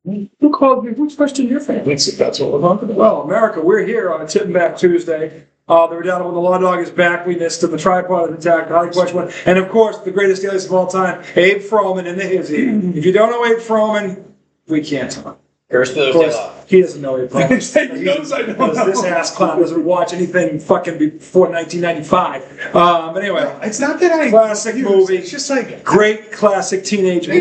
Who called me? Which question your family? That's what we're talking about. Well, America, we're here on a Tip Back Tuesday. The Redoubtable, the Lawdog is back. We missed him. The tripod attack, the high question one. And of course, the greatest alias of all time, Abe Froman in the hizzy. If you don't know Abe Froman, we can't talk. Of course, he doesn't know Abe Froman. He knows I don't know. This ass clown doesn't watch anything fucking before 1995. But anyway, it's not that I classic movie. It's just like great classic teenage movie.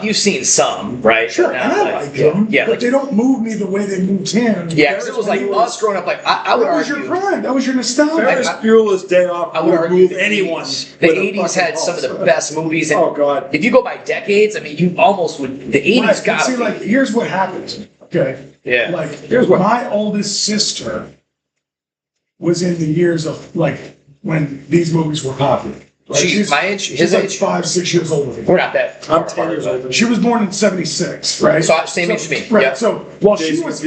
You've seen some, right? Sure, and I like them. Yeah, but they don't move me the way they moved him. Yeah, because it was like us growing up. Like I would argue, that was your prime. That was your nostalgia. Ferris Bueller's Day Off. I would argue anyone. The 80s had some of the best movies. And oh God! If you go by decades, I mean, you almost would. The 80s got. See, like, here's what happens. Okay. Yeah. Like, here's what my oldest sister was in the years of like when these movies were popular. Like, she's my age. She's like 5, 6 years older than me. We're not that. I'm 10 years older. She was born in '76, right? So same age as me. Right. Yep. So while she was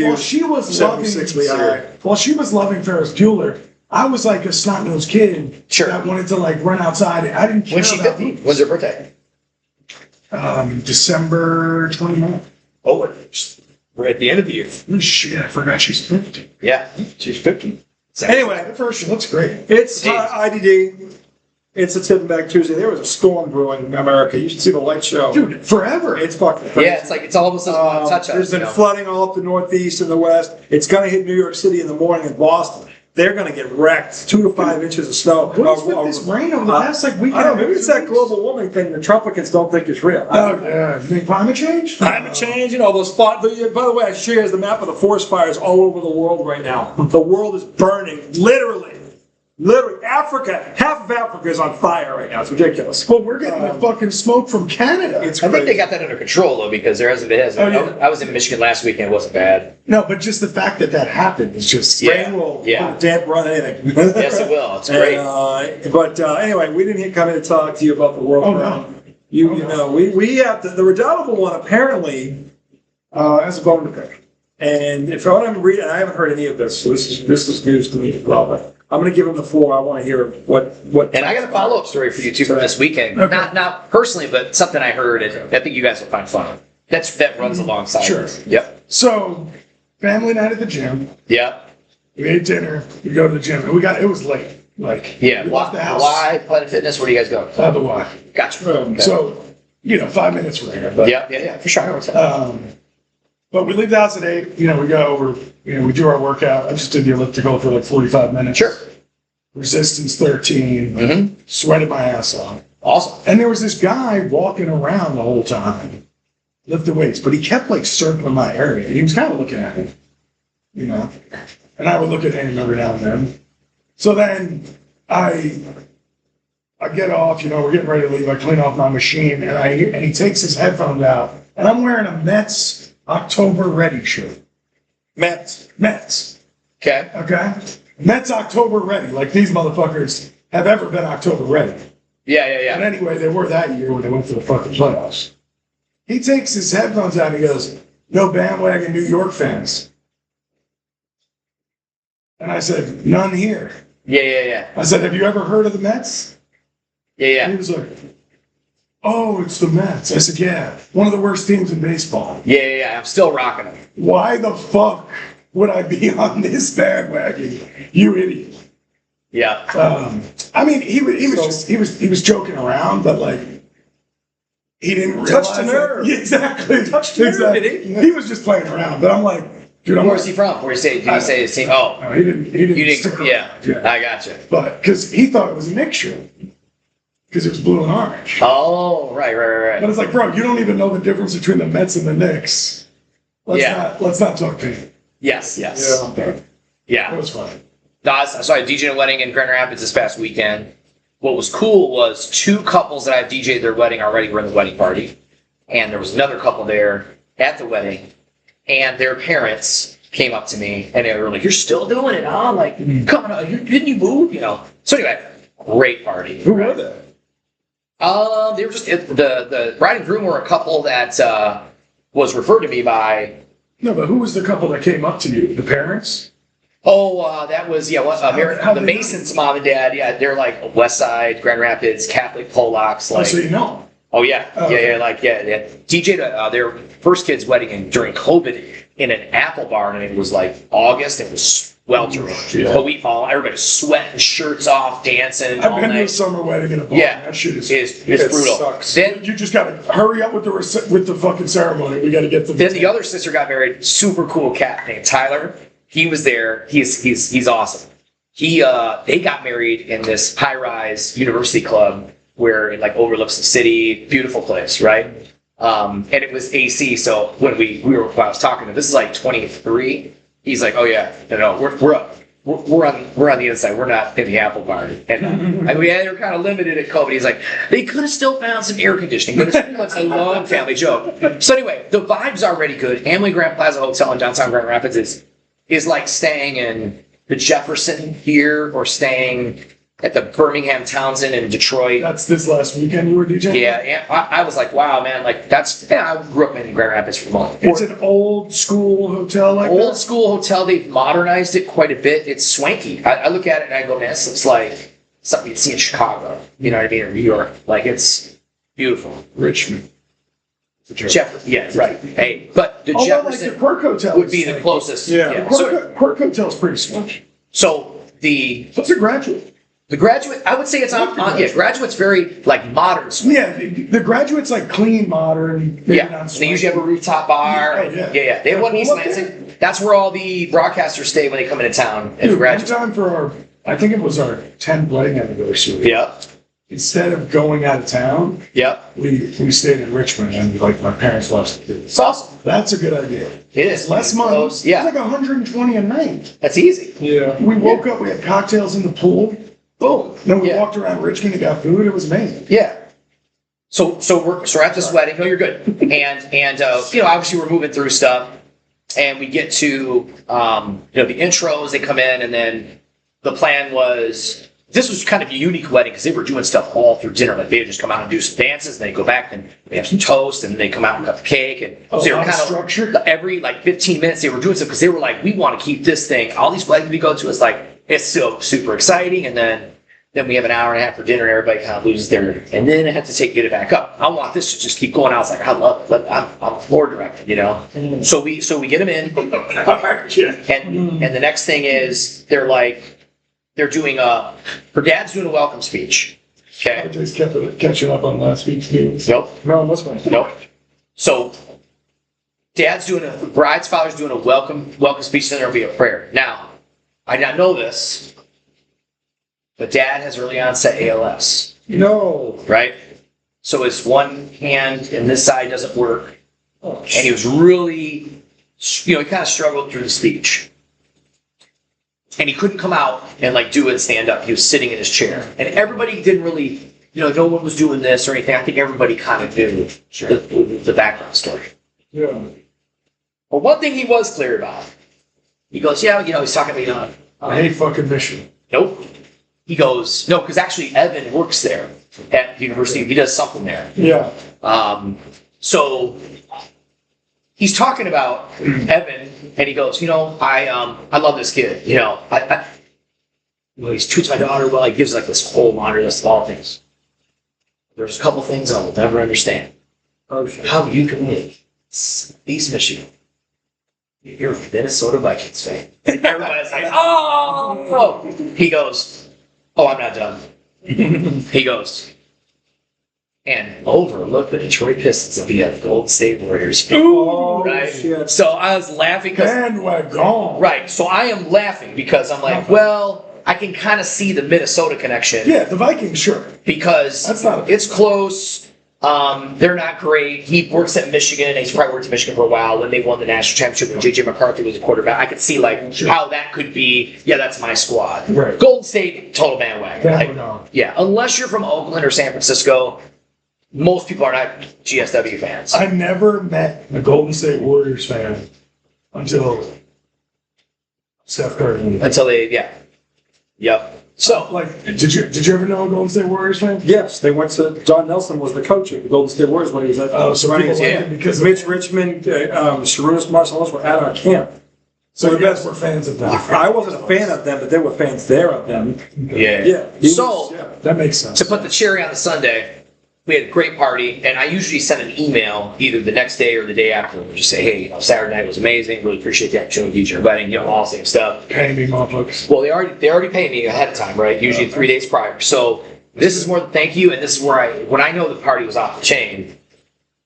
loving Ferris Bueller, I was like a snot-nosed kid that wanted to like run outside. I didn't care. When's she 50? When's her birthday? December 29th. Oh, we're at the end of the year. Oh, shit, I forgot she's 50. Yeah, she's 50. Anyway, at first she looks great. It's IDD. It's a Tip Back Tuesday. There was a storm brewing in America. You should see the light show. Dude, forever. It's fucking crazy. Yeah, it's like it's all of a sudden touch up. There's been flooding all up the Northeast and the West. It's going to hit New York City in the morning and Boston. They're going to get wrecked. 2 to 5 inches of snow. What is with this rain over the last like weekend? I don't know. Maybe it's that global warming thing the Trumpicans don't think is real. Oh, yeah. You mean climate change? Climate change and all those spots. By the way, I show you the map of the forest fires all over the world right now. The world is burning, literally. Literally, Africa, half of Africa is on fire right now. It's ridiculous. Well, we're getting the fucking smoke from Canada. It's I think they got that under control, though, because there hasn't been. I was in Michigan last weekend. It wasn't bad. No, but just the fact that happened is just... Rain will damp run anything. Yes, it will. It's great. But anyway, we didn't come in to talk to you about the world. Oh, no. You know, we have the Redoubtable one, apparently, has a bone to pick. And if I'm reading, I haven't heard any of this, so this is news to me as well, but I'm going to give him the floor. I want to hear what. And I got a follow-up story for you too from this weekend. Okay. Not personally, but something I heard, and I think you guys will find fun. That runs alongside. Sure. This. Yep. So, family night at the gym. Yep. We ate dinner. We go to the gym, and it was late. Like, yeah. we left the house. Why Planet Fitness? Where do you guys go? The Y. Gotcha. Okay. So, 5 minutes from there. But, yeah, for sure. But we leave the house at 8. We go over. We do our workout. I just did the elliptical for like 45 minutes. Sure. Resistance 13. Mm-hmm. Sweated my ass off. Awesome. And there was this guy walking around the whole time, lifting weights, but he kept like circling my area. He was kind of looking at me, and I would look at him every now and then. So then I get off. We're getting ready to leave. I clean off my machine, and he takes his headphones out, and I'm wearing a Mets October Ready shirt. Mets. Okay. Mets October Ready. Like these motherfuckers have ever been October Ready. Yeah. And anyway, they were that year when they went to the fucking playoffs. He takes his headphones out and he goes, "No bandwagon New York fans." And I said, "None here." Yeah. I said, "Have you ever heard of the Mets?" Yeah. And he was like, "Oh, it's the Mets." I said, "Yeah, one of the worst teams in baseball." Yeah. I'm still rocking them. Why the fuck would I be on this bandwagon, you idiot? Yeah. I mean, he was joking around, but like he didn't realize touched a nerve. Yeah, exactly. Touched a nerve, did he? He was just playing around, but I'm like, dude, where's he from? Did he say his team? Oh, no, he didn't. You didn't. stick Yeah, around. I gotcha. But because he thought it was a mixture, because it was blue and orange. Oh, right. But it's like, bro, you don't even know the difference between the Mets and the Knicks. Let's not talk pain. Yes. Yeah. It was fun. No, I saw a DJ wedding in Grand Rapids this past weekend. What was cool was 2 couples that I've DJ'd their wedding already were in the wedding party. And there was another couple there at the wedding. And their parents came up to me and they were like, "You're still doing it, huh? Like, come on, didn't you move? So anyway, great party. Who were they? They were just, the bride and groom were a couple that was referred to me by... No, but who was the couple that came up to you? The parents? Oh, that was, the Masons' mom and dad. Yeah, they're like West Side, Grand Rapids, Catholic Polacks. Like, So you know. Oh yeah, Oh, yeah. DJ their first kid's wedding during COVID in an apple barn, and it was like August. It was sweltering. Yeah. But everybody's sweating, shirts off, dancing all I've been to a night. summer wedding in a barn. Yeah, That shit is. it's it brutal. sucks. Then You just gotta hurry up with the fucking ceremony. We gotta get the. Then the other sister got married. Super cool cat named Tyler. He was there. He's awesome. They got married in this high-rise university club where it like overlooks the city. Beautiful place, right? And it was AC. So when when I was talking to him, this is like 23. He's like, oh yeah, no, we're on the inside. We're not in the apple barn. And they were kind of limited at COVID. He's like, they could have still found some air conditioning, but it's a long family joke. So anyway, the vibe's already good. Hamlin Grand Plaza Hotel in downtown Grand Rapids is like staying in the Jefferson here or staying at the Birmingham Townsend in Detroit. That's this last weekend you were DJing? Yeah, I was like, wow, man, like I grew up in Grand Rapids for a moment. It's an old school hotel like Old that? school hotel. They've modernized it quite a bit. It's swanky. I look at it and I go, man, this looks like something you'd see in Chicago. You know what I mean? Or New York. Like, it's beautiful. Richmond. Jefferson. Yeah, right. Hey, but the Although, like, Jefferson the Quirk Hotel would is be the like- closest. Yeah. Quirk Hotel's pretty swanky. So the What's a graduate? Graduate, I would say it's on Graduate's very like modern. Yeah, the graduate's like clean, modern. maybe Yeah, not they usually have a rooftop bar. Oh, yeah. Yeah. They have one in East Well, look Lansing. That's where all the broadcasters stay when they come into town. At the Dude, one Graduate. time for I think it was our 10th wedding anniversary. Yeah. Instead of going out of town, Yeah. we stayed in Richmond and like my parents lost the kids. It's awesome. That's a good idea. It is. Less money. Close. Yeah. It's like 120 a night. That's easy. Yeah. We woke up, we had cocktails in the pool. Boom. Then we Yeah. walked around Richmond and got food. It was amazing. Yeah. So we're at this wedding. No, you're good. And obviously we're moving through stuff, and we get to the intros. They come in, and then the plan was this was kind of a unique wedding because they were doing stuff all through dinner. Like they would just come out and do some dances, and they go back and they have some toast, and they come out and cut the cake, and Oh, they were a lot of kind structure? every like 15 minutes they were doing stuff because they were like, we want to keep this thing. All these weddings we go to, it's like it's so super exciting, and then we have an hour and a half for dinner, and everybody kind of loses their, and then I have to get it back up. I want this to just keep going. I was like, I love it. I'm a floor director, So we get them in, and the next thing is they're doing her dad's doing a welcome speech. I Okay. just kept catching up on last week's news. Nope. No, this one. Nope. So bride's father's doing a welcome speech, then there'll be a prayer. Now, I did not know this, but dad has early onset ALS. No. Right? So his one hand in this side doesn't work. Oh, And he was really, he kind of struggled through the speech. And he couldn't come out and do it and stand up. He was sitting in his chair. And everybody didn't really, no one was doing this or anything. I think everybody kind of knew the background story. yeah. But one thing he was clear about, he goes, he's talking to me, I hate fucking Michigan. nope. He goes, no, because actually Evan works there at the university. He does something there. Yeah. So he's talking about Evan, and he goes, I love this kid. He treats my daughter well. He gives this whole laundry list of all things. There's a couple things I will never understand. Oh, shit. How you can make East Michigan. You're a Minnesota Vikings fan. And everybody's like, oh! He goes, oh, I'm not done. He goes, and overlook the Detroit Pistons and be a Golden State Warriors. Oh, Right? shit. So I was laughing because Bandwagon. right. So I am laughing because I'm like, well, I can kind of see the Minnesota connection Yeah, the Vikings, sure. because That's not a- it's close. They're not great. He works at Michigan. He's probably worked at Michigan for a while. When they won the national championship, when J.J. McCarthy was a quarterback, I could see Sure. how that could be. Yeah, that's my squad. Right. Golden State, total bandwagon. Bandwagon. Yeah, unless you're from Oakland or San Francisco, most people are not GSW fans. I never met a Golden State Warriors fan until Steph Curry. Until they, yep. So, Did you ever know a Golden State Warriors fan? Yes, they went to. John Nelson was the coach of the Golden State Warriors when he was at. Oh, so running people his like yeah. him because Mitch Richmond, Sharunas Marcellus were at our camp. so you guys were fans of them. I wasn't a fan of them, but they were fans there of them. yeah. Yeah. So, Yeah. That makes sense. to put the cherry on the sundae, we had a great party, and I usually send an email either the next day or the day after. We just say, hey, Saturday night was amazing. Really appreciate the opportunity to your wedding. All the same stuff. Pay me, motherfuckers. Well, they already pay me ahead of time, right? Usually 3 days prior. So this is more than thank you, and this is where when I know the party was off the chain,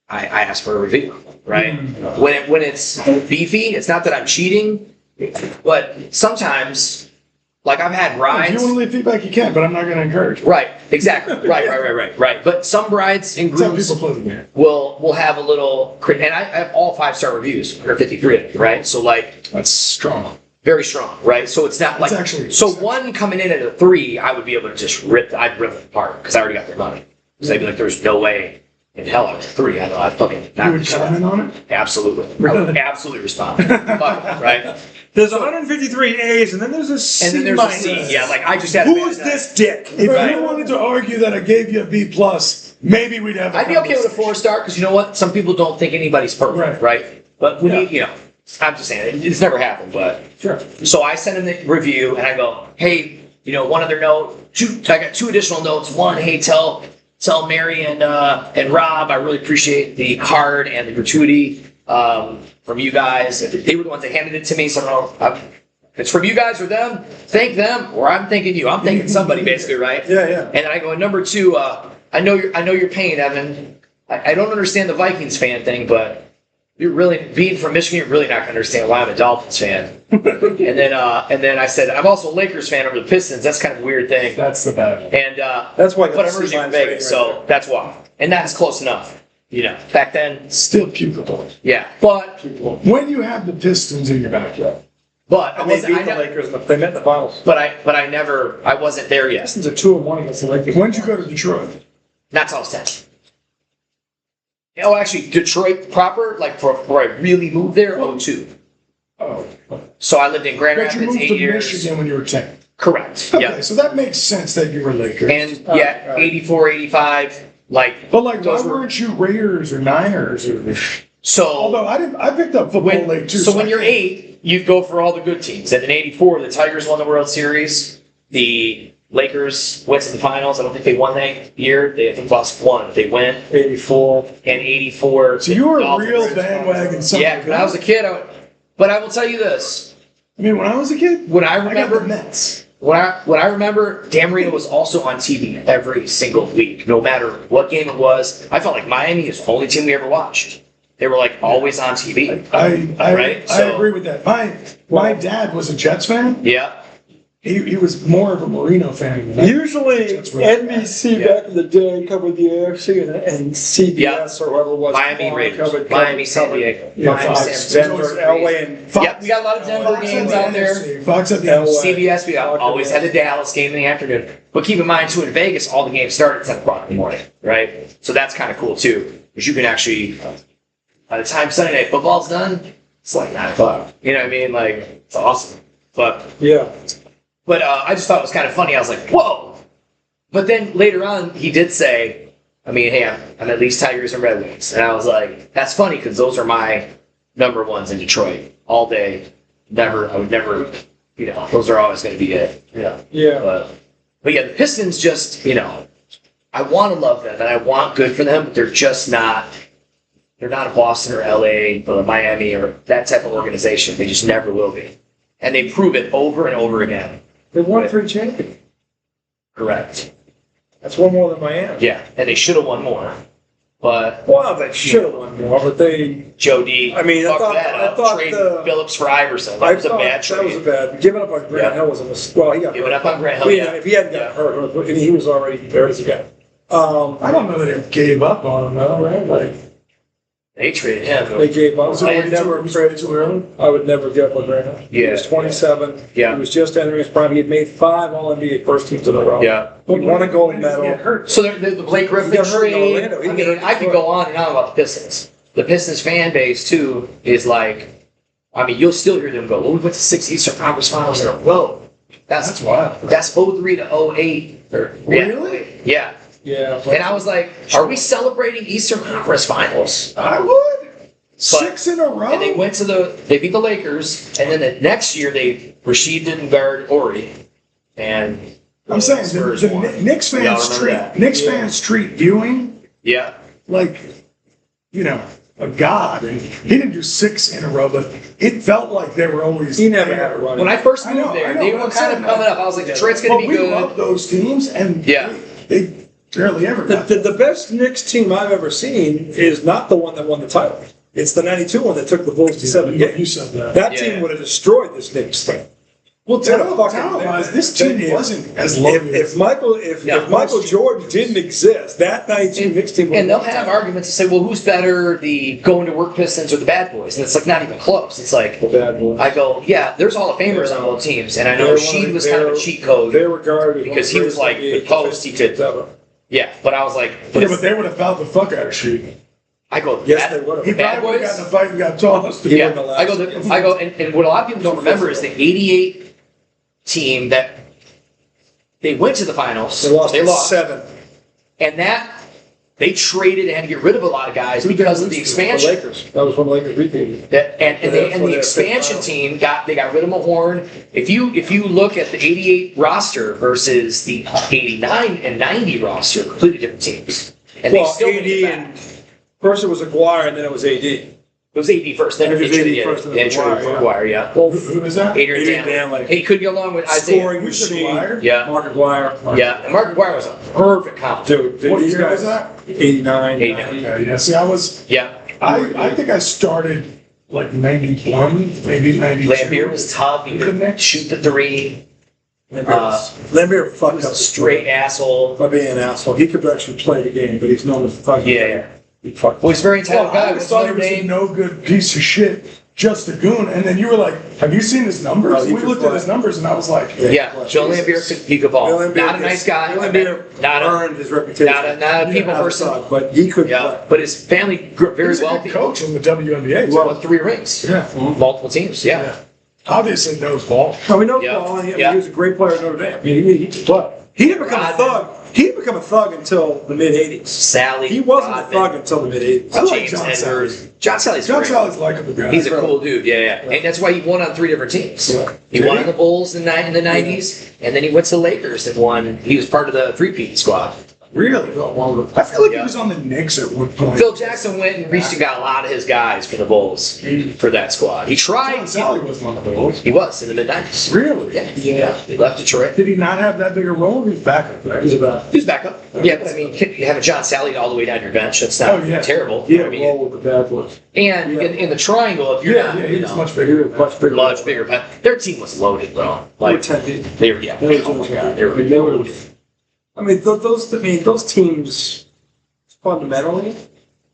I ask for a review, right? When it's beefy, it's not that I'm cheating, but sometimes. Like I've had brides. If you want to leave feedback, you can, but I'm not going to encourage it. Right, exactly. Right. But some brides and grooms will have a little, and I have all 5-star reviews, or 53 of them, right? So like that's strong, very strong, right? So it's not like actually one coming in at a 3, I would be able to just I'd rip it apart because I already got their money. Because I'd be like, there's no way in hell I was 3. I'd fucking you would comment on it. Absolutely, I would absolutely respond. Right. There's 153 A's, and then there's a C. And then there's minus. a C. Yeah, like I just had. Who is this dick? If you wanted to argue that I gave you a B+, maybe we'd have. I'd be okay with a 4-star because you know what? Some people don't think anybody's perfect, right? But we need, I'm just saying it's never happened, but Sure. So I send in the review and I go, hey, one other note. I got 2 additional notes. One, hey, tell Mary and Rob I really appreciate the card and the gratuity. From you guys. They were the ones that handed it to me, so I don't know if it's from you guys or them, thank them, or I'm thanking you. I'm thanking somebody, basically, right? Yeah. And then I go, number 2, I know your pain, Evan. I don't understand the Vikings fan thing, but you're really, being from Michigan, you're really not going to understand why I'm a Dolphins fan. and then I said, I'm also a Lakers fan over the Pistons. That's kind of a weird thing. That's the bad. And that's why. But I'm originally from Vegas, so that's why. And that's close enough. Back then. Still pukable. Yeah, but when you have the Pistons in your backyard. But and they beat the Lakers. They met in the finals. But I wasn't there yet. Pistons are 2-1 against the Lakers. When did you go to Detroit? Not till I was 10. Oh, actually, Detroit proper, like before I really moved there, 02. Oh. So I lived in Grand But you Rapids moved 8 to years. Michigan when you were 10. Correct. Okay, Yeah. so that makes sense that you were Lakers. And 84, 85, But why weren't you Raiders or Niners or? So although I picked up football late too. So when you're 8, you go for all the good teams. And in 84, the Tigers won the World Series. The Lakers went to the finals. I don't think they won that year. They I think lost 1. They went 84 and 84. So you were a real bandwagon. Yeah, when I was a kid. But I will tell you this. I mean, when I was a kid, when I remember got the Mets. When I remember, Dan Marino was also on TV every single week, no matter what game it was. I felt like Miami is the only team we ever watched. They were like always on TV. I agree with that. My dad was a Jets fan. Yeah. He was more of a Marino fan. Than Usually, NBC back in the day covered the AFC and CBS or whoever it was. Miami Raiders. Miami, San Diego. Miami, Denver, LA, and Fox. Yep, we got a lot of Denver games out there. Fox at the CBS, we always had the Dallas game in the afternoon. But keep in mind, too, in Vegas, all the games start at 10 o'clock in the morning, right? So that's kind of cool, too. Because you can actually, by the time Sunday Night Football's done, it's like 9 o'clock. You know what I mean? Like, it's awesome. But I just thought it was kind of funny. I was like, whoa. But then later on, he did say, hey, I'm at least Tigers and Red Wings. And I was like, that's funny because those are my number ones in Detroit all day. I would never, those are always going to be it. Yeah. But yeah, the Pistons just, I want to love them and I want good for them, but they're just not, they're not a Boston or LA or Miami or that type of organization. They just never will be. And they prove it over and over again. They've won 3 championships. Correct. That's one more than Miami. Yeah, and they should have won more. But they should have won more, but they. Joe D. I mean, I thought trading Phillips for Iverson. That was a bad trade. That was a bad. Giving up on Grant Hill was a mistake. Well, he got giving up on Grant Hill. If he hadn't got hurt, he was already there as a guy. I don't know that they gave up on him though, right? Like they traded him. They gave up. So I would never trade too early. I would never give up on Grant Hill. Yeah. He was 27. Yeah. He was just entering his prime. He had made 5 All-NBA first teams in a row. Yeah. He won a gold medal. So the Blake Griffin trade. I could go on and on about the Pistons. The Pistons fan base too is like, you'll still hear them go, well, we went to 6 Eastern Conference Finals in a row. That's wild. That's 03 to 08. Really? Yeah. Yeah. And I was like, are we celebrating Eastern Conference Finals? I would. 6 in a row. And they went to they beat the Lakers, and then the next year Rasheed didn't guard Ori, and I'm saying the Knicks fans treat viewing Yeah. like, a god. And he didn't do 6 in a row, but it felt like they were always. He never there. had a run. When I first I moved know, there, I know, they but were I'm kind of saying coming that. up. I was like, Detroit's going But to be we good. love those teams, and Yeah. they barely ever got The best Knicks team I've ever seen is not the one that won the title. It's the 92 one that took the Bulls to 7 You games. said that. That Yeah. team would have destroyed this Knicks thing. Well, They're fucking- talent-wise, this team if- wasn't as low. If Michael Jordan didn't exist, that 92 Knicks team would And they'll won. have arguments to say, well, who's better, the going to work Pistons or the Bad Boys? And it's like not even close. It's like, The Bad Boys. I go, yeah, there's Hall of Famers on both teams. And I know Sheed was kind of a cheat code. They were regarded Because he was like the post, he could- ever. Yeah, but I was like, Yeah, but they would have fouled the fuck out of Sheed. I go, Yes, that- they would have. He Bad probably would Boys? have gotten in a fight and got tossed. He Yeah, wouldn't have I go, lasted. and what a lot of people don't remember is the 88 team that they went to the finals. They lost 7. And that, they traded and had to get rid of a lot of guys because of the The expansion. Lakers. That was when the Lakers repeated. And the expansion team they got rid of Mahorn. If you look at the 88 roster versus the 89 and 90 roster, completely different teams. And Well, they still made it AD back. and first it was Aguirre and then it was AD. It was AD first, then It was they AD first, and then then Aguirre, Aguirre, yeah. Who is that? Adrian Adrian Danley. Danley. He couldn't get along with Isaiah. Scoring Who's machine. Aguirre? Yeah. Mark Aguirre. Yeah, and Mark Aguirre was a perfect compliment. Dude, What these year guys, was that? 89. 89. Yeah, see, Yeah. I think I started like 91, maybe 92. Lambeer was tough. He could shoot the three. Lambeer He fucked was up a straight asshole. by being an asshole. He could actually play the game, but he's known as fucking. Yeah. He fucked. Well, he's a very Well, entitled guy. I What's thought he his was a name? no good piece of shit, just a goon. And then you were like, have you seen his numbers? Oh, he We could looked at play. his numbers and I was like, Yeah, Joe Lambeer he could ball. Bill Lambeer Not a gets- nice guy. Bill Lambeer Not a earned his reputation. not a people As a person. thug, but he could Yeah, play. but his family grew very he's a wealthy. good coach in the WNBA. He won 3 rings. Yeah. Multiple teams. Yeah. Obviously knows ball. No, we know Yeah. Paul, and he Yeah. was a great player at Notre Dame. I mean, he could play. He didn't become a Rodman. thug. He didn't become a thug until the mid '80s. Sally. He wasn't a Rodman, thug until the mid '80s. I like James John Edwards. John Sally's John great. Sally's likable guy. He's a cool dude. Yeah. And that's why he won on 3 different teams. Yeah. He Did won he? on the Bulls in the 90s, and then he went to the Lakers and won. He was part of the 3-peat squad. Really? I feel like Yeah. he was on the Knicks at one point. Phil Jackson went and reached and got a lot of his guys for the Bulls for that squad. He tried. John Sally was one of those. He was in the mid-90s. Really? Yeah. He left Detroit. Did he not have that big a role? He was back up there. He's about. He was back up. Yeah, but I mean, you have a John Sally all the way down your bench. That's not Oh, yeah. terrible. Yeah, I mean, roll with the bad boys. and in the triangle, if you're Yeah, not, yeah, you he was know, much He bigger. was much bigger. much bigger. But their team was loaded, though. They were Like 10 deep. they were, yeah. They were Oh my God, they were. They were. I mean, those teams fundamentally.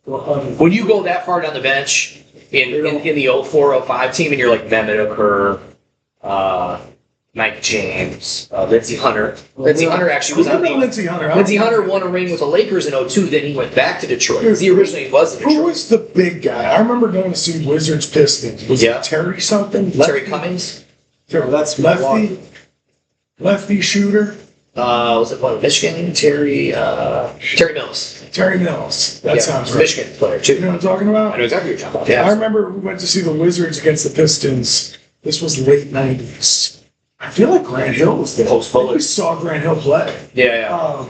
When you go that far down the bench in the 04-05 team, and you're like Mehmet Okur, Mike James, Lindsey Hunter. Lindsey Hunter actually was on the Lindsey Hunter. Lindsey Hunter won a ring with the Lakers in 02, then he went back to Detroit. He originally was in Who Detroit. was the big guy? I remember going to see Wizards Pistons. Was Yeah. it Terry something? Terry Cummings. Well, that's Lefty shooter. Was it one Michigan? Terry Mills. Terry Mills. That Yeah, sounds right. Michigan player too. You know what I'm talking I about? know exactly what you're talking about. I Yeah. remember we went to see the Wizards against the Pistons. This was late 90s. I feel like Grant Hill was there. Post I think we Bullets. saw Grant Hill play. Yeah.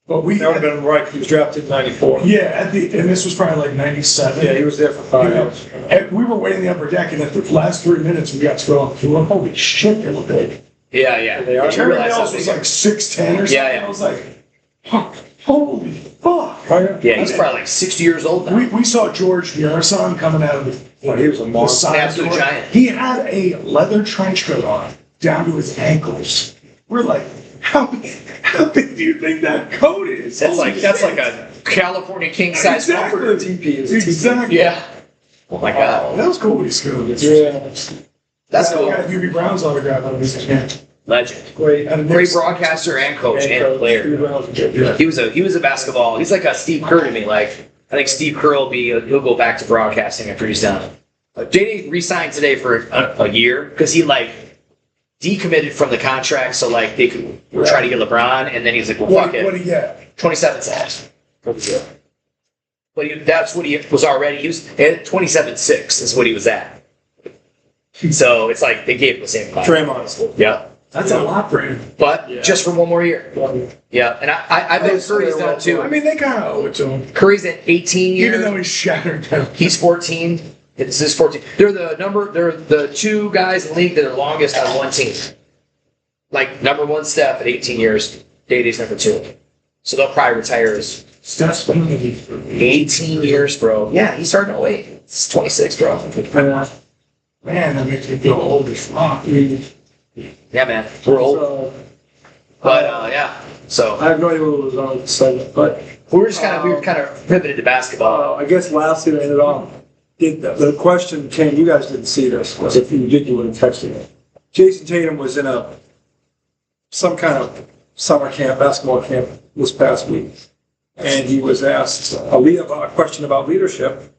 But we, That would have been right. He was drafted in '94. yeah, and this was probably like 97. Yeah, he was there for 5 You know, years. and we were waiting in the upper deck, and at the last 3 minutes, we got to go on the floor. Holy shit, they were big. Yeah. They are. You Terry realize Mills how was big- like 6'10" or something. Yeah, yeah. I was like, holy fuck. Oh, yeah. Yeah, he's probably like 60 years old now. We saw George Garrison coming out of the, Well, he was a the monster. side Absolute door. giant. He had a leather trench coat on down to his ankles. We're like, how big do you think that coat is? That's Holy like shit. a California king size Exactly. comforter. TP is a TP. Exactly. Yeah. Oh my God. That was Kobe School. Yeah. That's I cool. got Hubie Brown's autograph on his hand. Legend. Great. Great broadcaster and coach and player. Yeah. He was a basketball. He's like a Steve Kerr to me. Like I think Steve Kerr he'll go back to broadcasting after he's done. JD re-signed today for a year because he like decommitted from the contract, so like they could try to get LeBron, and then he's like, well, fuck What it, do you get? 27 sacks. But that's what he was already. He was at 27.6 is what he was at. So it's like they gave him the same contract. Draymond. Yeah. That's a lot for him. but just for one more year. Yeah, and I bet Curry's done it too. I mean, they kind of owe it to him. Curry's at 18 years. Even though he's shattered now. He's 14. It's his 14. They're the two guys in the league that are longest on one team. Like number one Steph at 18 years, Day-Day's number 2. So they'll probably retire as Steph's been in the league for 18 years, bro. Yeah, he's starting to wait. It's 26, bro. Man, that makes me feel old as fuck. Yeah, man. We're old. But yeah. So I have no idea what was on the segment, but we were kind of pivoted to basketball. I guess lastly to end it off, the question came, you guys didn't see this, because if you did, you would have texted it. Jason Tatum was in some kind of summer camp, basketball camp this past week, and he was asked a question about leadership,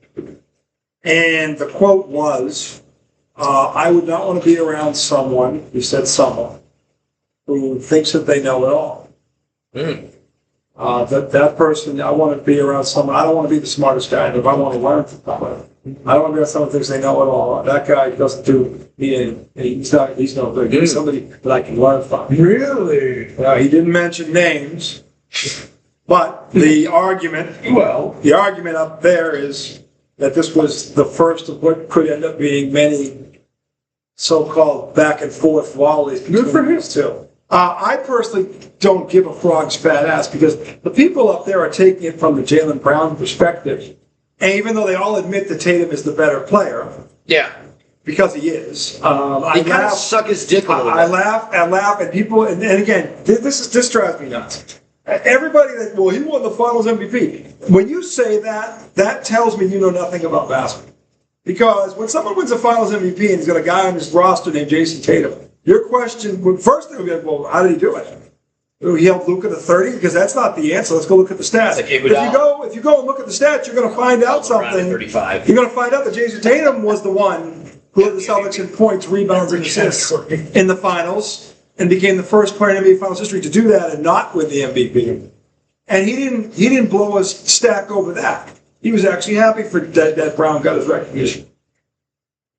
and the quote was, I would not want to be around someone, he said someone, who thinks that they know it all. That person, I want to be around someone, I don't want to be the smartest guy, but if I want to learn from somebody, I don't want to be around someone who thinks they know it all. That guy doesn't do me any, he's no good. He's somebody that I can learn from. Really? He didn't mention names, but the argument up there is that this was the first of what could end up being many so-called back and forth volleys between these two. I personally don't give a frog's fat ass because the people up there are taking it from the Jaylen Brown perspective. And even though they all admit that Tatum is the better player, Yeah. because he is, He kind of suck his dick a little bit. I laugh at people, and again, this drives me nuts. Everybody he won the Finals MVP. When you say that, that tells me you know nothing about basketball. Because when someone wins a Finals MVP and he's got a guy on his roster named Jason Tatum, your question, first thing would be like, well, how did he do it? He held Luka to 30? Because that's not the answer. Let's go look at the stats. Like if you go and look at the stats, you're going to find out something. 35. You're going to find out that Jason Tatum was the one who led the Celtics in points, rebounds, and assists in the finals, and became the first player in NBA Finals history to do that and not win the MVP. And he didn't blow his stack over that. He was actually happy for that Brown got his recognition.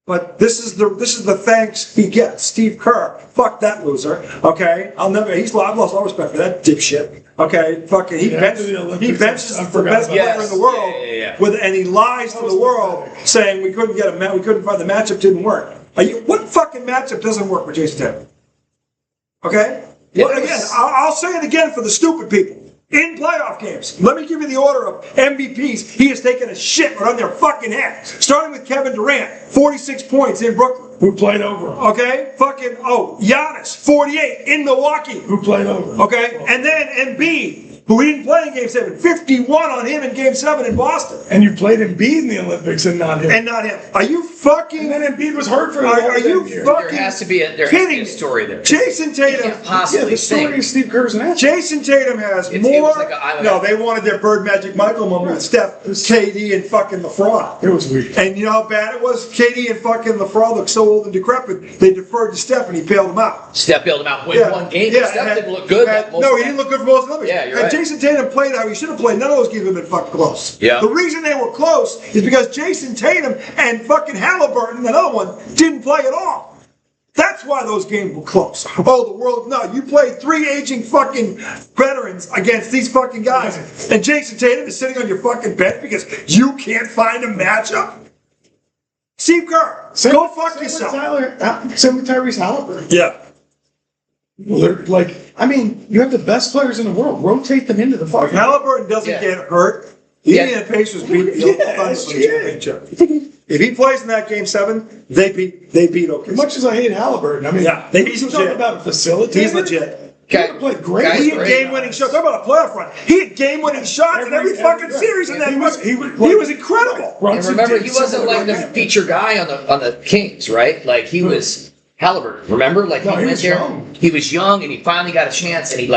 But this is the thanks he gets. Steve Kerr, fuck that loser. Okay, I've lost all respect for that dipshit. Okay, fucking he benches the best player in the world, and he lies to the world saying we couldn't find the matchup didn't work. What fucking matchup doesn't work with Jason Tatum? Okay, well, again, I'll say it again for the stupid people. In playoff games, let me give you the order of MVPs. He has taken a shit right on their fucking head. Starting with Kevin Durant, 46 points in Brooklyn. Who played over him? Okay, Giannis, 48 in Milwaukee. Who played over him? Okay, and then Embiid, who he didn't play in Game 7, 51 on him in Game 7 in Boston. And you played Embiid in the Olympics and not him. Are you fucking? And then Embiid was hurt for the Are you fucking? There has to be a story there. Jason Tatum. The story of Steve Kerr's an ass. Jason Tatum has more. They wanted their Bird Magic Michael moment with Steph, KD, and fucking the fraud. It was weak. And you know how bad it was? KD and fucking the fraud looked so old and decrepit. They deferred to Steph, and he bailed them out. Steph bailed him out. One game. Steph didn't look good. He didn't look good for most of the Olympics. Yeah, you're right. Jason Tatum played how he should have played. None of those games would have been fucking close. Yeah. The reason they were close is because Jason Tatum and fucking Halliburton, another one, didn't play at all. That's why those games were close. Oh, the world, no, you played 3 aging fucking veterans against these fucking guys, and Jason Tatum is sitting on your fucking bench because you can't find a matchup? Steve Kerr, go fuck yourself. Same with Tyrese Halliburton. Yeah. You have the best players in the world. Rotate them into the fucking. If Halliburton doesn't get hurt, the Indiana Pacers beat the Thunder for the championship. If he plays in that Game 7, they beat OKC. As much as I hate Halliburton, he's talking legit. about a facilitator. He's legit. He played great. He had game-winning shots. Talk about a playoff run. He had game-winning shots in every fucking series in that. He was incredible. And remember, he wasn't like the feature guy on the Kings, right? Like he was Halliburton. Remember, like he went there. Young. He was young, and he finally got a chance, and he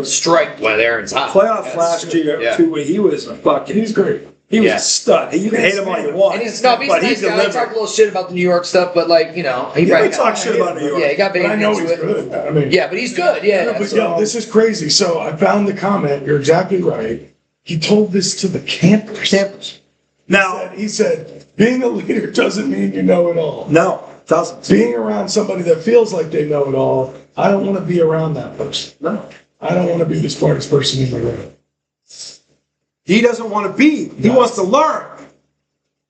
strike one of Aaron's hot. Playoff last year, too, when he was fucking. He's great. He was a stud. You can hate him all you want. And he's a nice guy. I talk a little shit about the New York stuff, but he probably talk shit about New York. Yeah, he got big. I know he's good. But he's good. Yeah. This is crazy. So I found the comment. You're exactly right. He told this to the campus. Now he said, being a leader doesn't mean you know it all. No, it doesn't. Being around somebody that feels like they know it all I don't want to be around that person. No. I don't want to be the smartest person in the room. He doesn't want to be. He wants to learn.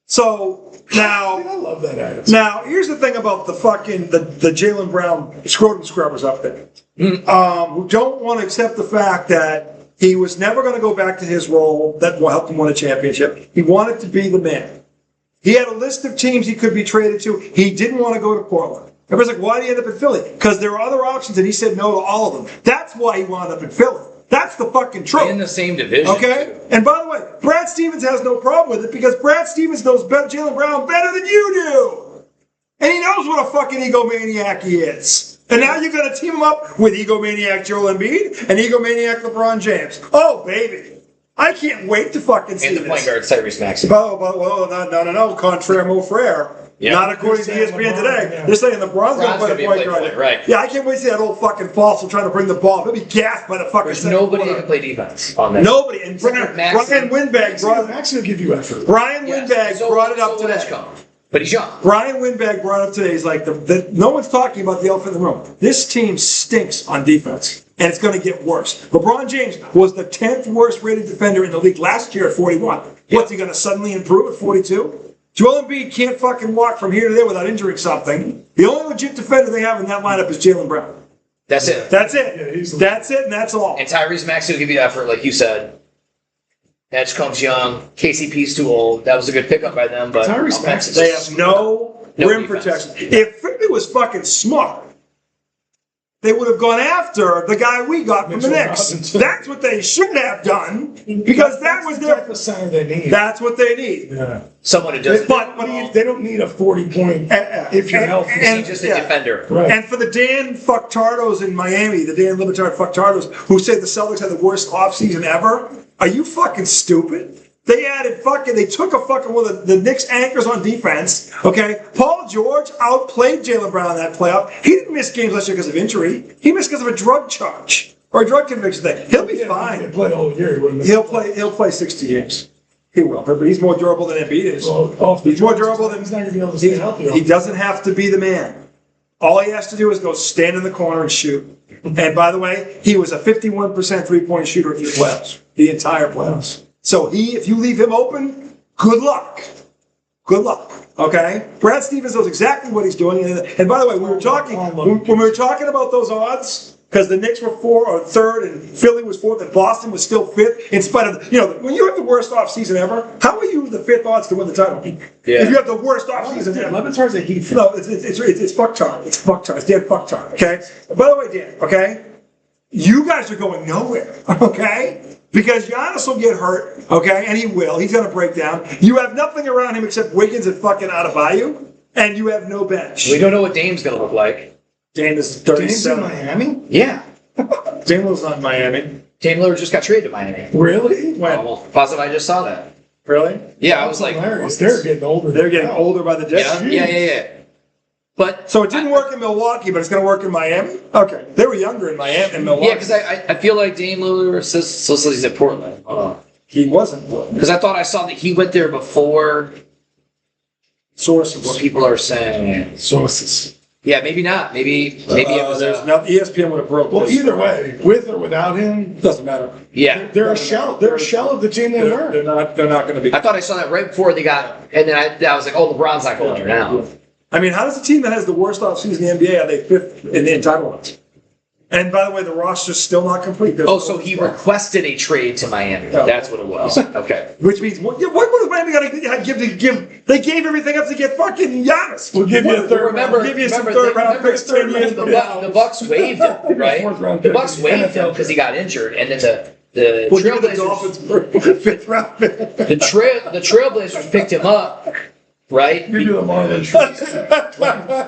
So now, I love that attitude. now here's the thing about the fucking the Jaylen Brown scrotum scrubbers up there, who don't want to accept the fact that he was never going to go back to his role that will help him win a championship. He wanted to be the man. He had a list of teams he could be traded to. He didn't want to go to Portland. Everybody's like, why did he end up in Philly? Because there were other options, and he said no to all of them. That's why he wound up in Philly. That's the fucking truth. In the same division. Okay? And by the way, Brad Stevens has no problem with it because Brad Stevens knows Jaylen Brown better than you do. And he knows what a fucking egomaniac he is. And now you're going to team him up with egomaniac Joel Embiid and egomaniac LeBron James. Oh, baby. I can't wait to fucking see And the this. point guard, Tyrese Maxey. No. Contraire mon frere. Yeah. Not according to ESPN today. Yeah. They're saying LeBron's going to play the point guard. point, right. Yeah, I can't wait to see that old fucking fossil trying to bring the ball. He'll be gassed by the fucking There's second nobody quarter. that can play defense on that. Nobody. And Except Maxey. Brian Windbag brought Max will give you effort. Brian Yes. Windbag So- brought it up so will today. Edgecombe. But he's young. Brian Windbag brought it up today. He's like, no one's talking about the elephant in the room. This team stinks on defense, and it's going to get worse. LeBron James was the 10th worst rated defender in the league last year at 41. What's he going to suddenly improve at 42? Joel Embiid can't fucking walk from here to there without injuring something. The only legit defender they have in that lineup is Jaylen Brown. That's it. That's it. Yeah, he's the- That's it, and that's all. And Tyrese Maxey will give you effort, like you said. Edgecombe's young. KCP's too old. That was a good pickup by them, but Tyrese Maxey- They have no rim defense. protection. If Philly was fucking smart, they would have gone after the guy we got from the Mitchell Knicks. Robinson. That's what they should have done because that was the type their. of center they need. That's what they need. Yeah. someone who doesn't. But They don't need a 40-point if you're healthy. and- He's just a yeah. defender. Right. And for the Dan Fucktardos in Miami, the Dan Libertard Fucktardos, who say the Celtics had the worst offseason ever, are you fucking stupid? They they took a fucking one of the Knicks anchors on defense, okay? Paul George outplayed Jaylen Brown in that playoff. He didn't miss games last year because of injury. He missed because of a drug charge or a drug conviction thing. He'll be He fine. play the whole year. He wouldn't have- He'll play 60 games. He will, but he's more durable than Embiid is. Well, off the He's more drugs, durable than he's not going to be able to stay healthy. He doesn't have to be the man. All he has to do is go stand in the corner and shoot. And by the way, he was a 51% three-point shooter in the playoffs, the entire playoffs. So if you leave him open, good luck. Good luck. Okay? Brad Stevens knows exactly what he's doing. And by the way, we were talking when we were talking about those odds, because the Knicks were 4 or 3rd and Philly was 4th and Boston was still 5th, in spite of, when you have the worst offseason ever, how are you the 5th odds to win the title? Yeah. If you have the worst offseason ever. Levitar's a heat. No, it's fucktard. It's fucktard. It's Dan fucktard, okay? By the way, Dan, okay? You guys are going nowhere, okay? Because Giannis will get hurt, okay? And he will. He's going to break down. You have nothing around him except Wiggins and fucking Adebayo, and you have no bench. We don't know what Dame's going to look like. Dame is Dame's in 37. Miami? Yeah. Dame Lillard's not in Miami. Dame Lillard just got traded to Miami. Really? When? Oh, well, positive I just saw that. Really? Yeah, I was like, Hilarious. They're getting older. They're getting older by the day. yeah. But So it didn't work in Milwaukee, but it's going to work in Miami? Okay. They were younger in Miami and Milwaukee. yeah, because I feel like Dame Lillard says he's at Portland. He wasn't. Because I thought I saw that he went there before Sources. what people are saying. Sources. Yeah, maybe not. Maybe it was. There's no, ESPN would have broke Well, this. either way, with or without him, Doesn't matter. Yeah. they're a shell. They're a shell of the team they were. They're not going to be. I thought I saw that right before they got, and then I was like, oh, LeBron's not going there now. I mean, how does a team that has the worst offseason in the NBA, are they 5th in the entitlements? And by the way, the roster's still not complete. There's Oh, no so he spot. requested a trade to Miami. Oh. That's what it was. Okay. Which means, what was Miami going to give? They gave everything up to get fucking Giannis. We'll give you a third. Remember, Give you some remember, third-round remember picks 10 years the, from Bu- the Bucks waived him, right? Fourth-round The pick. Bucks waived him because he got injured, and then the We'll give the Trailblazers, Dolphins for a 5th round pick. the Trailblazers picked him up, right? Give you the Marlins.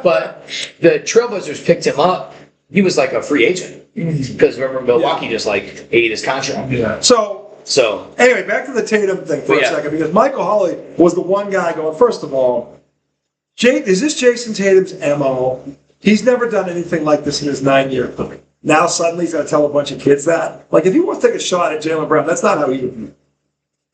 But the Trailblazers picked him up. He was like a free agent because remember Milwaukee just like ate his contract. Yeah. So Anyway, back to the Tatum thing for a Yeah. second, because Michael Hawley was the one guy going, first of all, is this Jason Tatum's MO? He's never done anything like this in his 9-year career. Now suddenly he's going to tell a bunch of kids that? Like, if he wants to take a shot at Jaylen Brown, that's not how he would.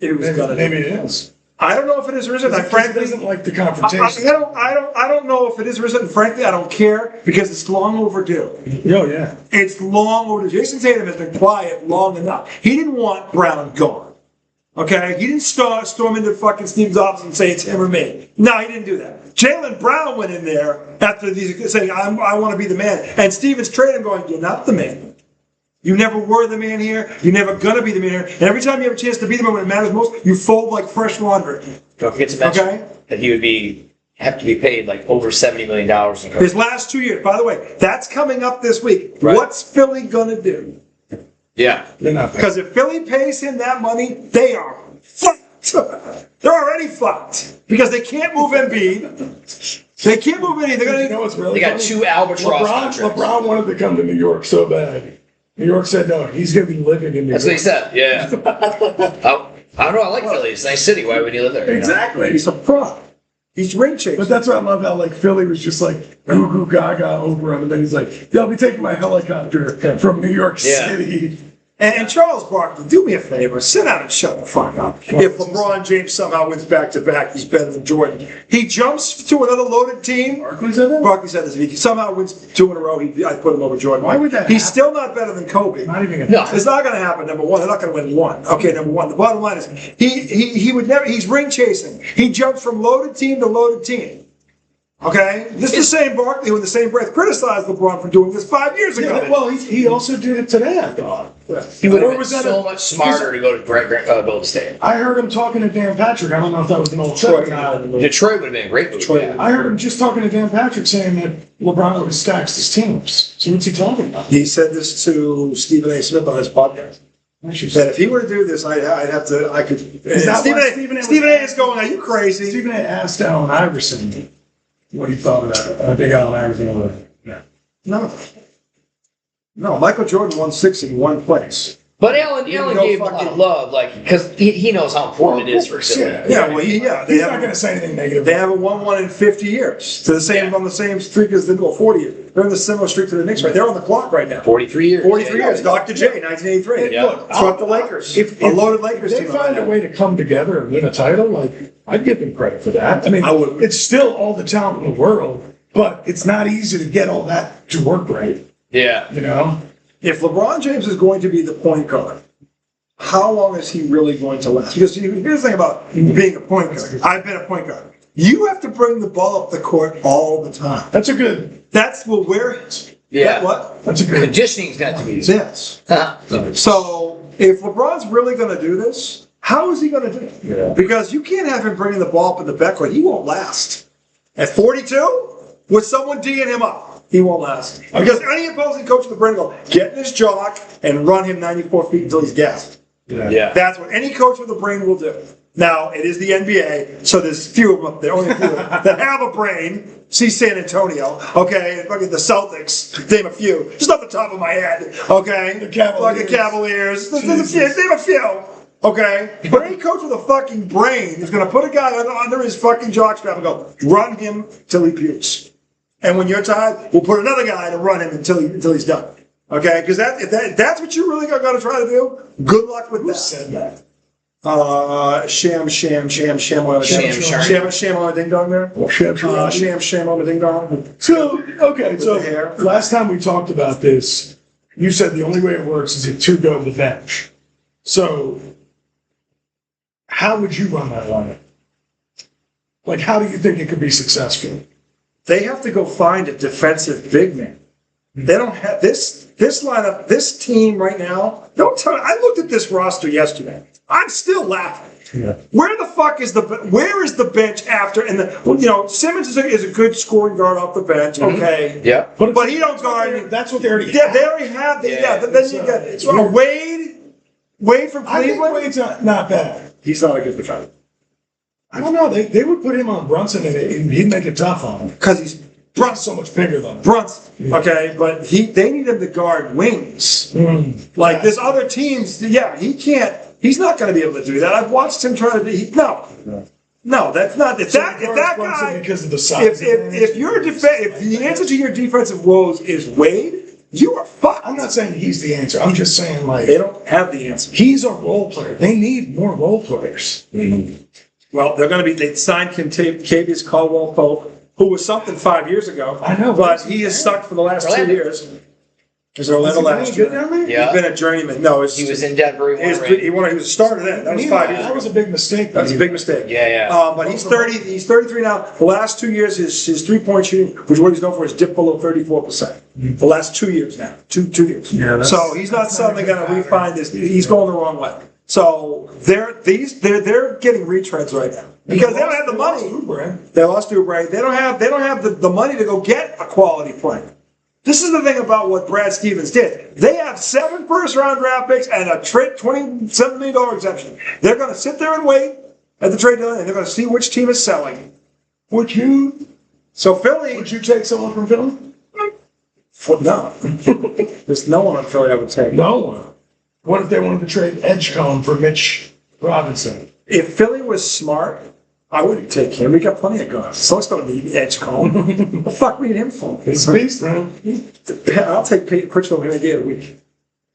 If he was going to. Maybe it is. I don't know if it is or isn't. I He frankly doesn't like the I confrontation. don't know if it is or isn't. Frankly, I don't care because it's long overdue. Oh, yeah. It's long overdue. Jason Tatum has been quiet long enough. He didn't want Brown gone. Okay? He didn't storm into fucking Steve's office and say it's him or me. No, he didn't do that. Jaylen Brown went in there after these saying, I want to be the man. And Stevens traded him going, you're not the man. You never were the man here. You're never going to be the man here. And every time you have a chance to be the man when it matters most, you fold like fresh laundry. Don't forget to mention that he would have to be paid like over $70 million in His last 2 years. By the way, that's coming up this week. Right. What's Philly going to do? Yeah. They're not bad. Because if Philly pays him that money, they are fucked. They're already fucked. Because they can't move Embiid. They can't move anything. They're You know gonna, what's really They got funny? two albatross contracts. LeBron wanted to come to New York so bad. New York said no. He's going to be living in New That's what he York. said. Yeah. I don't know. I like Philly. It's a nice city. Why would you live there? you know? Exactly. he's a fraud. He's ring chasing. But that's why I love how like Philly was just like goo goo gaga over him, and then he's like, "Yeah, I'll be taking my helicopter from New York Yeah. City." And Charles Barkley, do me a favor, sit down and shut the fuck up. If LeBron James somehow wins back-to-back, he's better than Jordan. He jumps to another loaded team. Barkley said that? Barkley said this. If he somehow wins 2 in a row, I'd put him over Jordan. Why would that He's happen? still not better than Kobe. Not even gonna. No. It's not going to happen. Number one, they're not going to win one. Okay, number one. The bottom line is he would never. He's ring chasing. He jumps from loaded team to loaded team. Okay, this is the same Barkley who, in the same breath, criticized LeBron for doing this 5 years ago. Yeah, well, he also did it today, I thought. He would Or have been was that so a- much smarter to go to Golden State. I heard him talking to Dan Patrick. I don't know if that was an old clip or not. Detroit would have been a great move. Detroit. I heard him just talking to Dan Patrick saying that LeBron always stacks his teams. So what's he talking about? He said this to Stephen A. Smith on his podcast. That if he were to do this, I'd have to. I could. Is that Stephen why A. Stephen A. was Stephen A. is going. Are you crazy? Stephen A. asked Allen Iverson what he thought about it. Big Allen Iverson over there. No. Michael Jordan won 6 in one place. But Allen go gave him a lot fucking- of love, like, because he knows how important it is for Philly. Yeah, well, yeah. They He's not haven't, going to say anything negative. they haven't won one in 50 years. To the same Yeah. on the same streak as the 40 years. They're in the similar streak to the Knicks, right? They're on the clock right now. 43 years. 43 Yeah. years. Dr. J, 1983. Yeah. Look, Fuck the Lakers. If A loaded Lakers they team. find a way to come together and win a title, like I'd give them credit for that. I mean, I would. it's still all the talent in the world, but it's not easy to get all that to work right. Yeah. You know, If LeBron James is going to be the point guard, how long is he really going to last? Because here's the thing about being a point guard. I've been a point guard. You have to bring the ball up the court all the time. that's a good. That's where Yeah. what? That's a good. Conditioning's got to be easy. Yes. So if LeBron's really going to do this, how is he going to do it? Yeah. Because you can't have him bringing the ball up in the backcourt. He won't last. At 42, with someone D'ing him up, he won't last. Because any opposing coach in the brain will get in his jock and run him 94 feet until he's gassed. Yeah. That's what any coach with a brain will do. Now, it is the NBA, so there's few of them up there, only a few that have a brain. See San Antonio, okay? And fucking the Celtics, name a few. Just off the top of my head, okay? The Cavaliers. Fucking Cavaliers. Name a few, okay? But any coach with a fucking brain is going to put a guy under his fucking jockstrap and go, run him till he pukes. And when you're tired, we'll put another guy to run him until he's done. Okay? Because if that's what you really got to try to do, good luck with Who that. said that? Sham on a ding dong there. Sham on a ding dong. So okay, so the hair. last time we talked about this, you said the only way it works is if two go to the bench. So how would you run that lineup? Like, how do you think it could be successful? They have to go find a defensive big man. They don't have this lineup, this team right now. Don't tell me. I looked at this roster yesterday. I'm still laughing. Yeah. Where the fuck is where is the bench after? And Simmons is a good scoring guard off the bench. Okay. Yeah. But he don't guard. That's what they already Yeah, have. they already have. Then you got it's weird. Wade from I think Cleveland. Wade's not bad. He's not a good defender I don't know. They would put him on Brunson and he'd make it tough on him. because he's Brunson's so much bigger than him. Brunson. Okay, but they need him to guard wings. Like there's other teams. Yeah, he can't. He's not going to be able to do that. I've watched him try to do. No, that's not. If that Brunson guy, because of the size. if the answer to your defensive woes is Wade, you are fucked. I'm not saying he's the answer. I'm just saying They like don't have the answer. he's a role player. They need more role players. Well, they signed Contavious Caldwell-Pope, who was something 5 years ago. I know. But he has sucked for the last 2 years. He's Orlando last year. Yeah. He's been a journeyman. No, He was in Denver. he was a starter then. That was 5 years ago. That was a big mistake. That's a big mistake. Yeah. But he's 30. He's 33 now. The last 2 years, his 3-point shooting, which is what he's known for, is dipped below 34%. The last 2 years now. Two years. Yeah, so he's not suddenly going to refine this. He's going the wrong way. So they're getting retreads right now because they don't have the money. They lost Oubre. They don't have the money to go get a quality player. This is the thing about what Brad Stevens did. They have 7 first-round draft picks and a $27 million exemption. They're going to sit there and wait at the trade deadline, and they're going to see which team is selling. Would you take someone from Philly? No. There's no one on Philly I would take. No one. What if they wanted to trade Edgecombe for Mitch Robinson? If Philly was smart, I wouldn't take him. We got plenty of guns. Someone's don't need Edgecombe. The fuck we need him for? He's a beast, man. I'll take Peyton Pritchard any day of the week.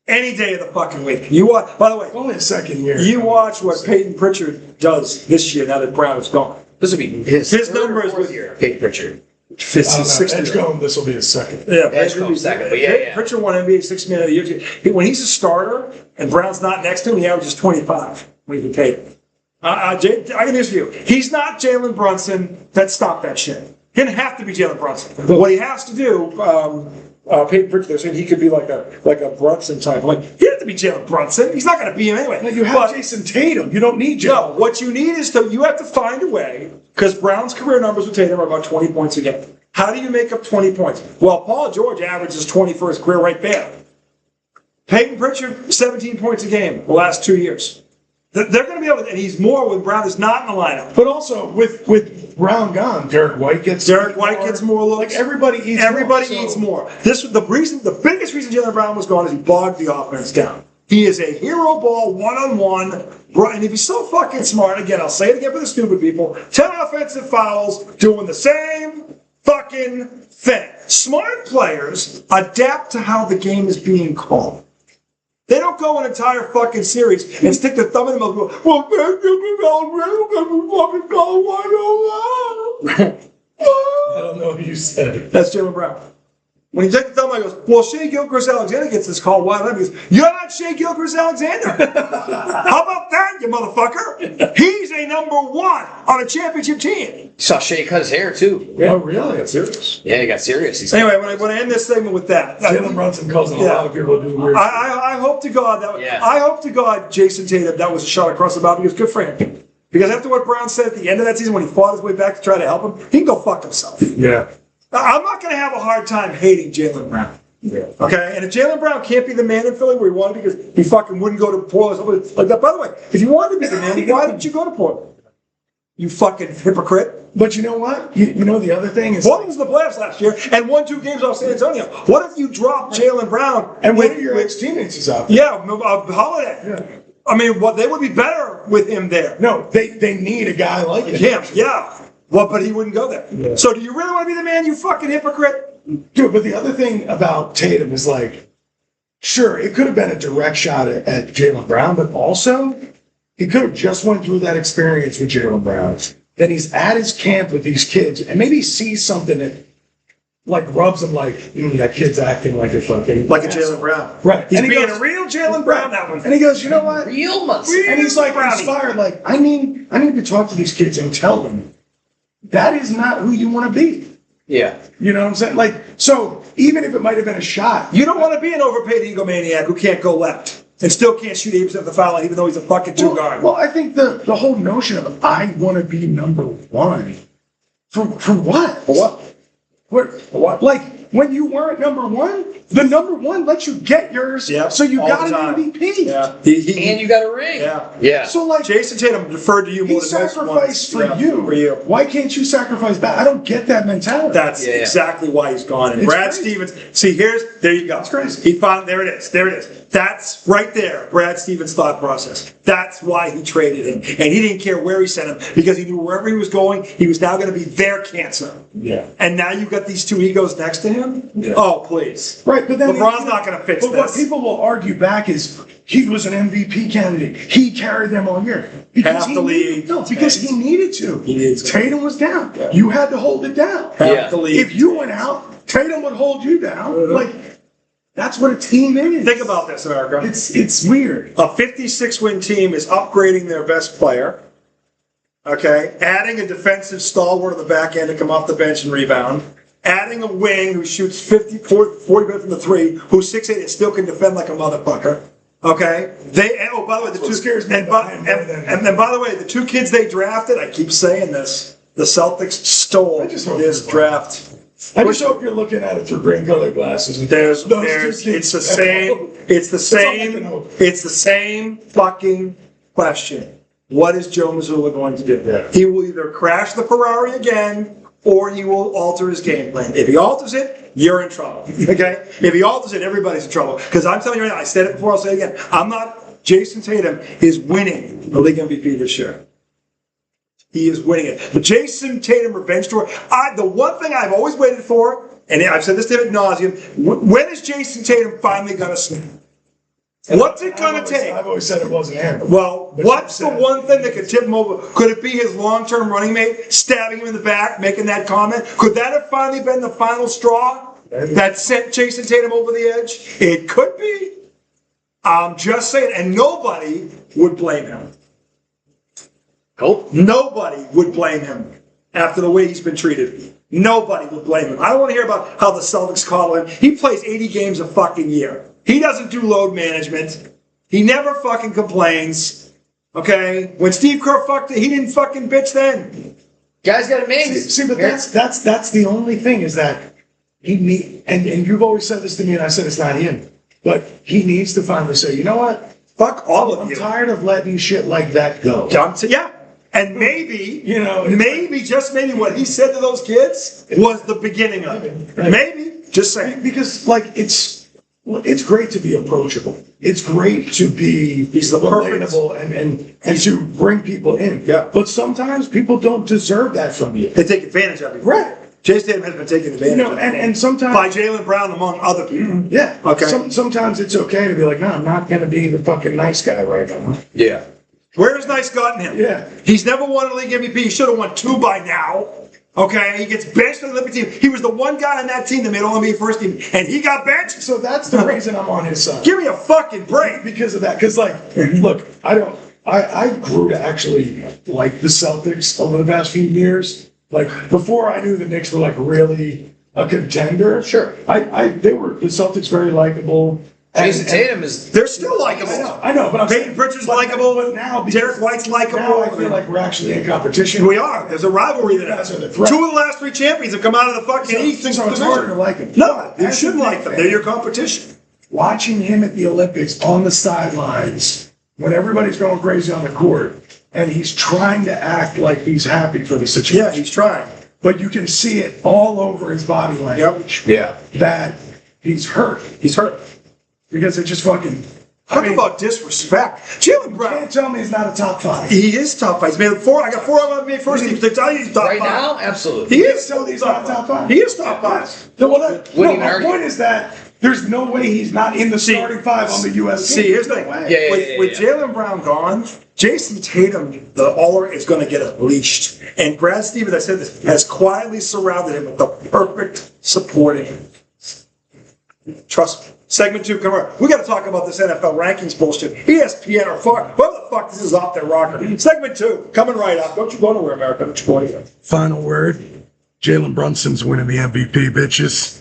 Any day of the fucking week. You watch. By the way, Only a second year. you watch what Peyton Pritchard does this year. Now that Brown is gone. This would be his number is with year. Peyton Pritchard. Fifth and sixth. Edgecombe, this will be his second. Yeah, Edgecombe second, but yeah. Pritchard won NBA 6 Man of the Year. When he's a starter and Brown's not next to him, he averages 25 when he can take it. I can answer you. He's not Jalen Brunson. Stop that shit. He didn't have to be Jalen Brunson. What he has to do, Peyton Pritchard, they're saying he could be like a Brunson type. I'm like, he didn't have to be Jalen Brunson. He's not going to be him anyway. No, you have Jason Tatum. You don't need Jalen. No, what you need is you have to find a way, because Brown's career numbers with Tatum are about 20 points a game. How do you make up 20 points? Well, Paul George averages 20 for his career right there. Peyton Pritchard, 17 points a game the last 2 years. They're going to be able to, and he's more when Brown is not in the lineup. But also, with Brown gone, Derek White gets more looks. Like everybody eats more. The biggest reason Jaylen Brown was gone is he bogged the offense down. He is a hero ball, one-on-one, and if he's so fucking smart, again, I'll say it again for the stupid people, 10 offensive fouls doing the same fucking thing. Smart players adapt to how the game is being called. They don't go an entire fucking series and stick their thumb in the mouth and go, well, fucking call I don't know who you said. That's Jaylen Brown. When he takes the thumb, I goes, well, Shea Gilgeous-Alexander gets this call. Why not? He goes, you're not Shea Gilgeous-Alexander. How about that, you motherfucker? He's a number 1 on a championship team. You saw Shea cut his hair, too. Yeah. Oh, really? That's serious. Yeah, he got serious. Anyway, when I end this segment with that, Jalen Brunson causing a lot of people to do weird. I hope to God I hope to God Jason Tatum, that was a shot across the bow, because good for him. Because after what Brown said at the end of that season when he fought his way back to try to help him, he can go fuck himself. Yeah. I'm not going to have a hard time hating Jaylen Brown. Yeah. Okay? And if Jaylen Brown can't be the man in Philly where he wanted because he fucking wouldn't go to Portland or something like that. By the way, if you wanted to be the man, why didn't you go to Portland? You fucking hypocrite. But you know what? You know the other thing is... Portland was in the playoffs last year and won 2 games off San Antonio. What if you drop Jaylen Brown? And one of your ex-teammates is out there. Yeah, Holiday. Yeah. I mean, they would be better with him there. No, they need a guy like him. Yeah. Well, but he wouldn't go there. Yeah. So do you really want to be the man, you fucking hypocrite? Dude, but the other thing about Tatum is like, sure, it could have been a direct shot at Jaylen Brown, but also he could have just went through that experience with Jaylen Brown. Then he's at his camp with these kids and maybe sees something that like rubs him like, that kid's acting like a fucking... Like a Jaylen Brown. Right. He's being a real Jaylen Brown, that one. And he goes, you know what? Real muscle. And he's like inspired, like, I need to talk to these kids and tell them that is not who you want to be. Yeah. You know what I'm saying? Like, so even if it might have been a shot. You don't want to be an overpaid egomaniac who can't go left and still can't shoot 80% of the foul line even though he's a fucking two-guard. Well, I think the whole notion of I want to be number 1. For what? For what? For what? Like, when you weren't number 1, the number 1 lets you get yours, so you got an MVP. Yeah. And you got a ring. Yeah. So, like, Jason Tatum deferred to you more he than most sacrificed ones. for you. Why can't you sacrifice back? I don't get that mentality. That's exactly why he's gone. And It's Brad crazy. Stevens, there you go. It's crazy. He found, there it is. That's right there, Brad Stevens' thought process. That's why he traded him. And he didn't care where he sent him because he knew wherever he was going, he was now going to be their cancer. Yeah. And now you've got these two egos next to him? Yeah. Oh, please. Right, but then LeBron's not going to fix but this. what people will argue back is he was an MVP candidate. He carried them all year. Half the league. Because he needed to. He needed to. Tatum was down. Yeah. You had to hold it down. Half the league. If you went out, Tatum would hold you down. Like, that's what a team is. Think about this, America. It's weird. A 56-win team is upgrading their best player, okay? Adding a defensive stalwart on the back end to come off the bench and rebound. Adding a wing who shoots 40 from the three, who's 6'8" and still can defend like a motherfucker. Okay? Oh, by the way, the two scares me and by the way, the two kids they drafted, I keep saying this, the Celtics stole this draft. I just hope you're looking at it through green colored glasses. It's the same fucking question. What is Joe Mazzulla going to do? Yeah. He will either crash the Ferrari again, or he will alter his game plan. If he alters it, you're in trouble. Okay? If he alters it, everybody's in trouble. Because I'm telling you right now, I said it before, I'll say it again. Jason Tatum is winning the league MVP this year. He is winning it. The Jason Tatum revenge tour. The one thing I've always waited for, and I've said this to him ad nauseum, when is Jason Tatum finally going to snap? What's it going to take? I've always said it wasn't him. Well, what's the one thing that could tip him over? Could it be his long-term running mate stabbing him in the back, making that comment? Could that have finally been the final straw that sent Jason Tatum over the edge? It could be. I'm just saying, and nobody would blame him. Cool. Nobody would blame him after the way he's been treated. Nobody would blame him. I don't want to hear about how the Celtics call him. He plays 80 games a fucking year. He doesn't do load management. He never fucking complains. Okay? When Steve Kerr fucked it, he didn't fucking bitch then. Guys got it made. See, but that's the only thing is that he need and you've always said this to me, and I said it's not him, but he needs to finally say, you know what? Fuck all of you. I'm tired of letting shit like that go. Yeah. And maybe, just maybe what he said to those kids was the beginning of it. Maybe. Just saying. Because, it's great to be approachable. It's great to be relatable and to bring people in. Yeah. But sometimes people don't deserve that from you. They take advantage of you. Right. Jason Tatum has been taken advantage of. And sometimes by Jaylen Brown, among other people. Yeah. Okay. Sometimes it's okay to be like, no, I'm not going to be the fucking nice guy right now. Yeah. Where has Nice gotten him? Yeah. He's never won a league MVP. He should have won 2 by now. Okay? He gets benched on the Olympic team. He was the one guy on that team that made All-NBA first team, and he got benched? So that's the reason I'm on his side. Give me a fucking break. Because of that. Because, look, I grew to actually like the Celtics over the past few years. Before I knew the Knicks were, really a contender. Sure. They were, the Celtics, very likable. Jason Tatum They're still likable. I know, but I'm Peyton Pritchard's likable. But now, Derek White's likable. now I feel like we're actually in competition. We are. There's a rivalry there. Guys are 2 the of threat. the last 3 champions have come out of the fucking East. So it's harder to like him. No, you As shouldn't a like big them. fan, They're your competition. Watching him at the Olympics on the sidelines when everybody's going crazy on the court and he's trying to act like he's happy for the situation. Yeah, he's trying. But you can see it all over his body language Yeah. that he's hurt. He's hurt. Because it just fucking... Talk about disrespect. Jaylen Brown. You can't tell me he's not a top 5. He is top 5. He's made 4. I got 4 NBA first teams. They tell you he's top 5. Right now, absolutely. He is So he's not top 5. He is top 5. Wouldn't even My argue. point is that there's no way he's not in the starting 5 on the U.S. team. See, here's the No thing. way. With Jaylen Brown gone, Jason Tatum, the All is going to get unleashed. And Brad Stevens, I said this, has quietly surrounded him with the perfect supporting. Trust me. Segment 2, come on. We got to talk about this NFL rankings bullshit. ESPN or fuck, whoever the fuck this is off their rocker. Segment 2, coming right up. Don't you go nowhere, America. Don't you go anywhere. Final word. Jalen Brunson's winning the MVP, bitches.